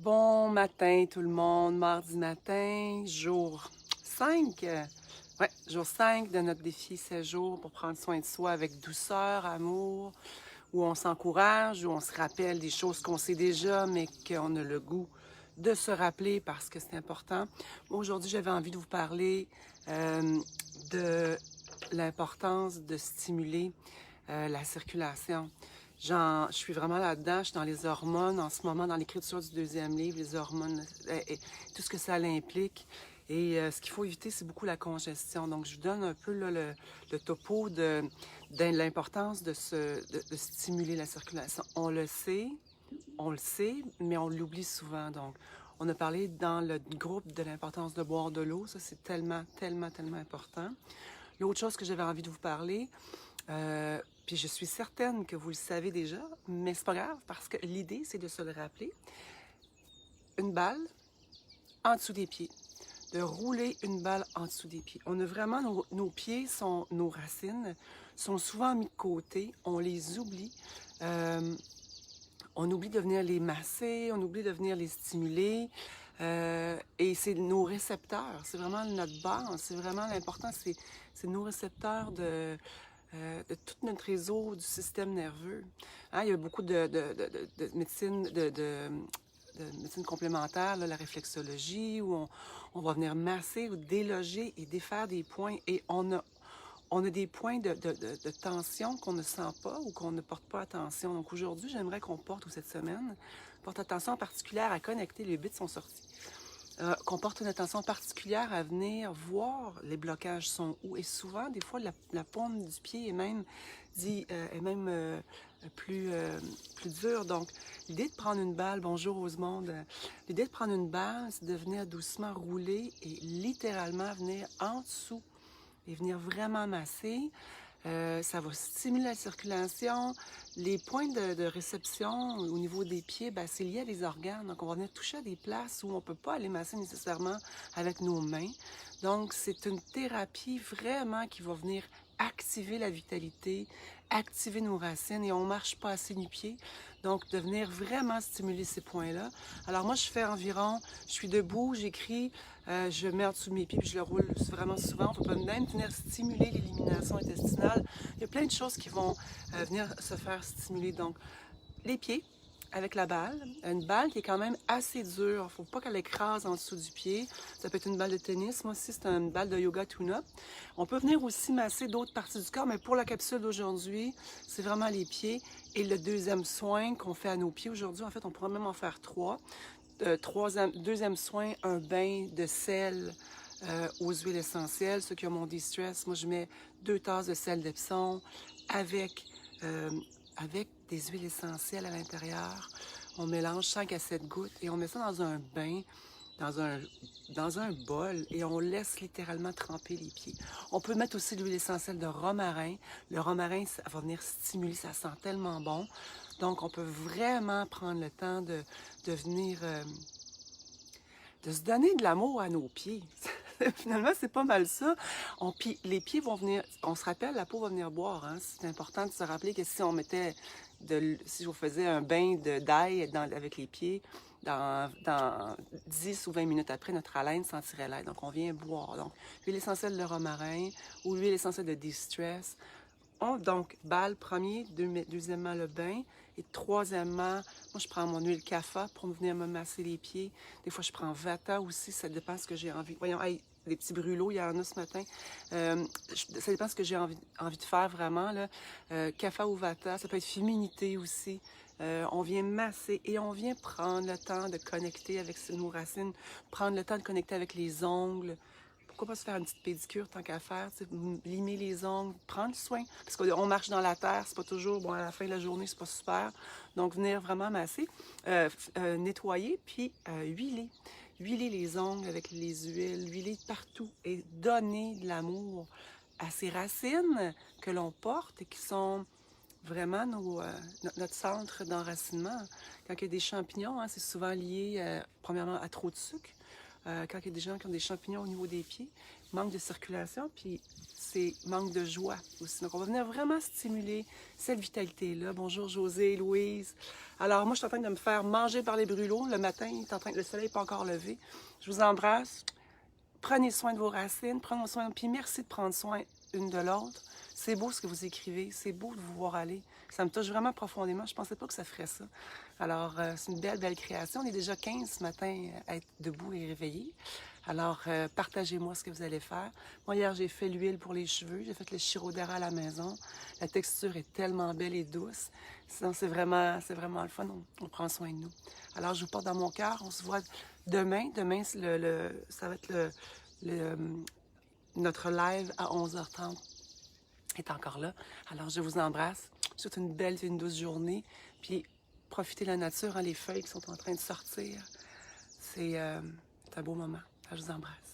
Bon matin tout le monde, mardi matin, jour 5. Jour 5 de notre défi 16 jours pour prendre soin de soi avec douceur, amour, où on s'encourage, où on se rappelle des choses qu'on sait déjà, mais qu'on a le goût de se rappeler parce que c'est important. Aujourd'hui, j'avais envie de vous parler de l'importance de stimuler la circulation. Je suis vraiment là-dedans, je suis dans les hormones en ce moment, dans l'écriture du deuxième livre, les hormones, et tout ce que ça implique. Et ce qu'il faut éviter, c'est beaucoup la congestion. Donc, je vous donne un peu là, le topo de l'importance de stimuler la circulation. On le sait, mais on l'oublie souvent. Donc, on a parlé dans le groupe de l'importance de boire de l'eau. Ça, c'est tellement, tellement, tellement important. L'autre chose que j'avais envie de vous parler, puis je suis certaine que vous le savez déjà, mais c'est pas grave parce que l'idée, c'est de se le rappeler. Une balle en dessous des pieds. De rouler une balle en dessous des pieds. On a vraiment, nos pieds, nos racines, sont souvent mis de côté. On les oublie. On oublie de venir les masser, on oublie de venir les stimuler. Et c'est nos récepteurs, c'est vraiment notre base, c'est vraiment l'important, c'est nos récepteurs de tout notre réseau du système nerveux. Hein, il y a beaucoup de médecine, de médecine complémentaire, là, la réflexologie, où on va venir masser ou déloger et défaire des points. Et on a des points de tension qu'on ne sent pas ou qu'on ne porte pas attention. Donc aujourd'hui, j'aimerais qu'on porte, ou cette semaine, porte attention en particulier à connecter, les bits sont sortis. Qu'on porte une attention particulière à venir voir les blocages sont où. Et souvent, des fois, la paume du pied est même, plus dure. Donc, l'idée de prendre une balle, bonjour Rosemonde, l'idée de prendre une balle, c'est de venir doucement rouler et littéralement venir en dessous et venir vraiment masser. Ça va stimuler la circulation. Les points de réception au niveau des pieds, ben, c'est lié à les organes. Donc, on va venir toucher à des places où on ne peut pas aller masser nécessairement avec nos mains. Donc, c'est une thérapie vraiment qui va venir activer la vitalité, activer nos racines et on ne marche pas assez nu-pied. Donc, de venir vraiment stimuler ces points-là. Alors, moi, je fais environ, je suis debout, j'écris, je mets en dessous de mes pieds puis je le roule vraiment souvent. On peut même venir stimuler l'élimination intestinale. Il y a plein de choses qui vont venir se faire stimuler. Donc, les pieds avec la balle. Une balle qui est quand même assez dure. Il ne faut pas qu'elle écrase en dessous du pied. Ça peut être une balle de tennis. Moi aussi, c'est une balle de yoga tune-up. On peut venir aussi masser d'autres parties du corps, mais pour la capsule d'aujourd'hui, c'est vraiment les pieds. Et le deuxième soin qu'on fait à nos pieds aujourd'hui, en fait, on pourrait même en faire trois. Deuxième soin, un bain de sel aux huiles essentielles. Ceux qui ont mon distress, moi je mets 2 tasses de sel d'Epsom avec, euh, avec des huiles essentielles à l'intérieur. On mélange 5 à 7 gouttes et on met ça dans un bain, dans un, dans un bol et on laisse littéralement tremper les pieds. On peut mettre aussi de l'huile essentielle de romarin. Le romarin, ça va venir stimuler, ça sent tellement bon. Donc, on peut vraiment prendre le temps de venir, de se donner de l'amour à nos pieds. Finalement, c'est pas mal ça. Les pieds vont venir, on se rappelle, la peau va venir boire. Hein? C'est important de se rappeler que si on mettait, si je faisais un bain d'ail avec les pieds, dans 10 ou 20 minutes après, notre haleine sentirait l'ail. Donc, on vient boire. Donc, l'huile essentielle de romarin ou l'huile essentielle de distress. Donc, balle, premier, deuxièmement, le bain. Et troisièmement, moi, je prends mon huile Kapha pour venir me masser les pieds. Des fois, je prends Vata aussi, ça dépend ce que j'ai envie. Voyons, hey, des petits brûlots, il y en a ce matin. Ça dépend ce que j'ai envie de faire vraiment. Là. Kapha ou Vata, ça peut être féminité aussi. On vient masser et on vient prendre le temps de connecter avec nos racines, prendre le temps de connecter avec les ongles. Pourquoi pas se faire une petite pédicure tant qu'à faire, limer les ongles, prendre soin. Parce qu'on marche dans la terre, c'est pas toujours, bon, à la fin de la journée, c'est pas super. Donc, venir vraiment masser, nettoyer, puis huiler. Huiler les ongles avec les huiles, huiler partout et donner de l'amour à ces racines que l'on porte et qui sont vraiment notre centre d'enracinement. Quand il y a des champignons, hein, c'est souvent lié, premièrement, à trop de sucre. quand il y a des gens qui ont des champignons au niveau des pieds, manque de circulation, puis c'est manque de joie aussi. Donc, on va venir vraiment stimuler cette vitalité-là. Bonjour José, Louise. Alors, moi, je suis en train de me faire manger par les brûlots. Le matin, le soleil n'est pas encore levé. Je vous embrasse. Prenez soin de vos racines, prenez soin, puis merci de prendre soin une de l'autre. C'est beau ce que vous écrivez, c'est beau de vous voir aller. Ça me touche vraiment profondément. Je ne pensais pas que ça ferait ça. Alors, c'est une belle, belle création. On est déjà 15 ce matin à être debout et réveillés. Alors, partagez-moi ce que vous allez faire. Moi, hier, j'ai fait l'huile pour les cheveux. J'ai fait le Shirodara à la maison. La texture est tellement belle et douce. Sinon, c'est vraiment le fun. On prend soin de nous. Alors, je vous porte dans mon cœur. On se voit demain. Demain, ça va être notre live à 11h30 est encore là. Alors, je vous embrasse. Je vous souhaite une belle et une douce journée. Puis, profitez de la nature, hein, les feuilles qui sont en train de sortir. C'est un beau moment. Alors, je vous embrasse.